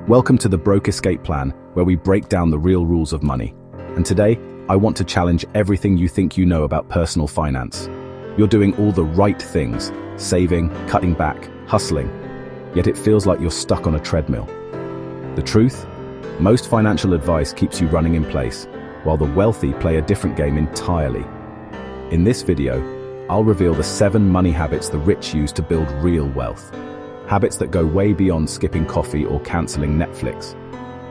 Welcome to the Broke Escape Plan, where we break down the real rules of money. And today, I want to challenge everything you think you know about personal finance. You're doing all the right things, saving, cutting back, hustling, yet it feels like you're stuck on a treadmill. The truth? Most financial advice keeps you running in place, while the wealthy play a different game entirely. In this video, I'll reveal the 7 money habits the rich use to build real wealth. Habits that go way beyond skipping coffee or canceling Netflix.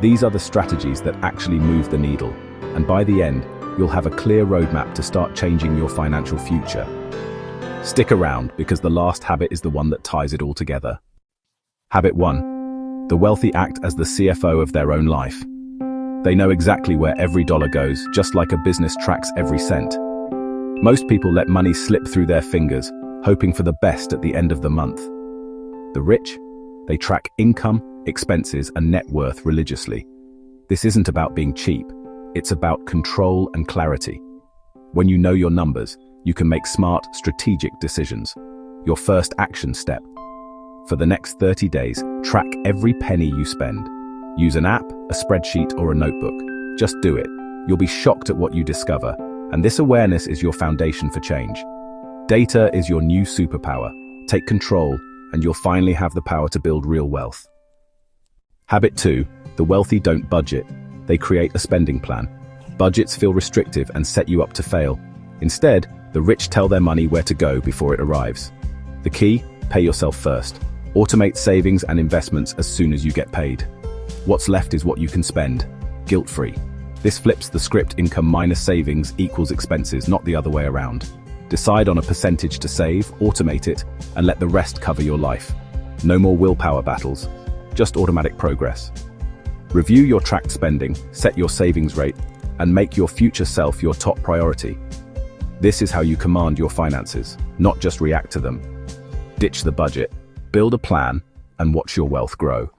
These are the strategies that actually move the needle, and by the end, you'll have a clear roadmap to start changing your financial future. Stick around, because the last habit is the one that ties it all together. Habit 1. The wealthy act as the CFO of their own life. They know exactly where every dollar goes, just like a business tracks every cent. Most people let money slip through their fingers, hoping for the best at the end of the month. The rich? They track income, expenses, and net worth religiously. This isn't about being cheap, it's about control and clarity. When you know your numbers, you can make smart, strategic decisions. Your first action step. For the next 30 days, track every penny you spend. Use an app, a spreadsheet, or a notebook. Just do it. You'll be shocked at what you discover. And this awareness is your foundation for change. Data is your new superpower. Take control, and you'll finally have the power to build real wealth. Habit 2. The wealthy don't budget. They create a spending plan. Budgets feel restrictive and set you up to fail. Instead, the rich tell their money where to go before it arrives. The key? Pay yourself first. Automate savings and investments as soon as you get paid. What's left is what you can spend, guilt-free. This flips the script: income minus savings equals expenses, not the other way around. Decide on a percentage to save, automate it, and let the rest cover your life. No more willpower battles, just automatic progress. Review your tracked spending, set your savings rate, and make your future self your top priority. This is how you command your finances, not just react to them. Ditch the budget, build a plan, and watch your wealth grow.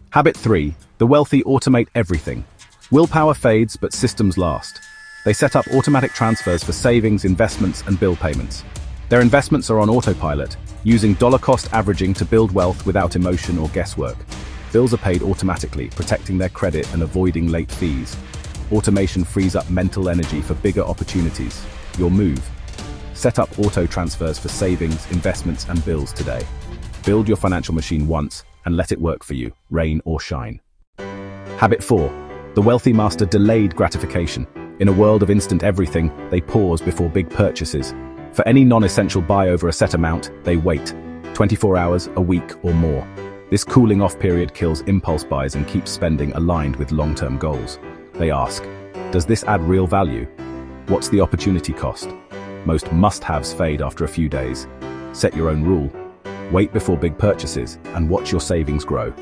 Habit 3. The wealthy automate everything. Willpower fades, but systems last. They set up automatic transfers for savings, investments, and bill payments. Their investments are on autopilot, using dollar-cost averaging to build wealth without emotion or guesswork. Bills are paid automatically, protecting their credit and avoiding late fees. Automation frees up mental energy for bigger opportunities. Your move. Set up auto transfers for savings, investments, and bills today. Build your financial machine once and let it work for you, rain or shine. Habit 4. The wealthy master delayed gratification. In a world of instant everything, they pause before big purchases. For any non-essential buy over a set amount, they wait. 24 hours, a week, or more. This cooling off period kills impulse buys and keeps spending aligned with long-term goals. They ask, does this add real value? What's the opportunity cost? Most must-haves fade after a few days. Set your own rule. Wait before big purchases and watch your savings grow.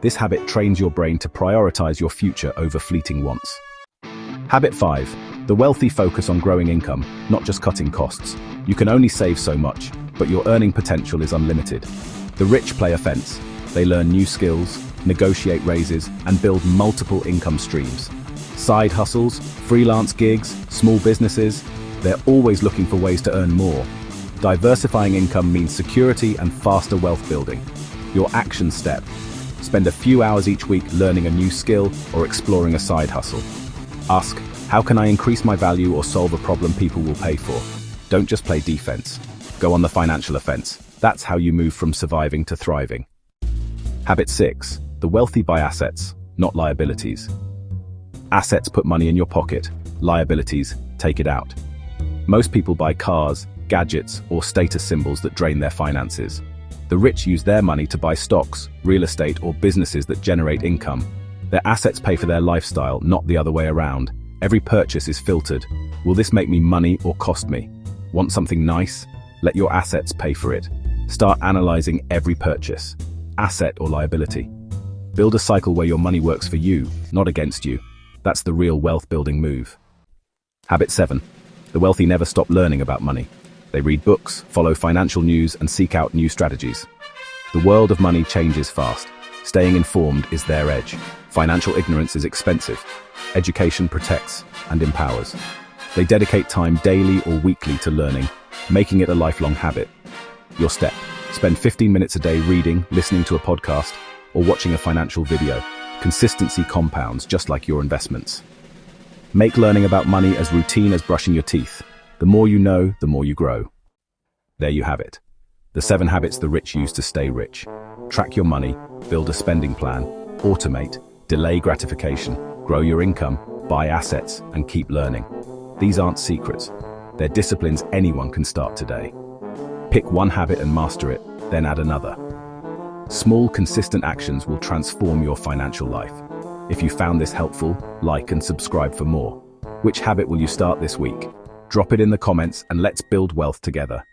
This habit trains your brain to prioritize your future over fleeting wants. Habit 5. The wealthy focus on growing income, not just cutting costs. You can only save so much, but your earning potential is unlimited. The rich play offense. They learn new skills, negotiate raises, and build multiple income streams. Side hustles, freelance gigs, small businesses, they're always looking for ways to earn more. Diversifying income means security and faster wealth building. Your action step. Spend a few hours each week learning a new skill or exploring a side hustle. Ask, how can I increase my value or solve a problem people will pay for? Don't just play defense. Go on the financial offense. That's how you move from surviving to thriving. Habit 6. The wealthy buy assets, not liabilities. Assets put money in your pocket. Liabilities take it out. Most people buy cars, gadgets, or status symbols that drain their finances. The rich use their money to buy stocks, real estate, or businesses that generate income. Their assets pay for their lifestyle, not the other way around. Every purchase is filtered. Will this make me money or cost me? Want something nice? Let your assets pay for it. Start analyzing every purchase, asset or liability. Build a cycle where your money works for you, not against you. That's the real wealth building move. Habit 7. The wealthy never stop learning about money. They read books, follow financial news, and seek out new strategies. The world of money changes fast. Staying informed is their edge. Financial ignorance is expensive. Education protects and empowers. They dedicate time daily or weekly to learning, making it a lifelong habit. Your step. Spend 15 minutes a day reading, listening to a podcast, or watching a financial video, consistency compounds just like your investments. Make learning about money as routine as brushing your teeth. The more you know, the more you grow. There you have it. The 7 habits the rich use to stay rich. Track your money, build a spending plan, automate, delay gratification, grow your income, buy assets, and keep learning. These aren't secrets. They're disciplines anyone can start today. Pick one habit and master it, then add another. Small, consistent actions will transform your financial life. If you found this helpful, like and subscribe for more. Which habit will you start this week? Drop it in the comments and let's build wealth together.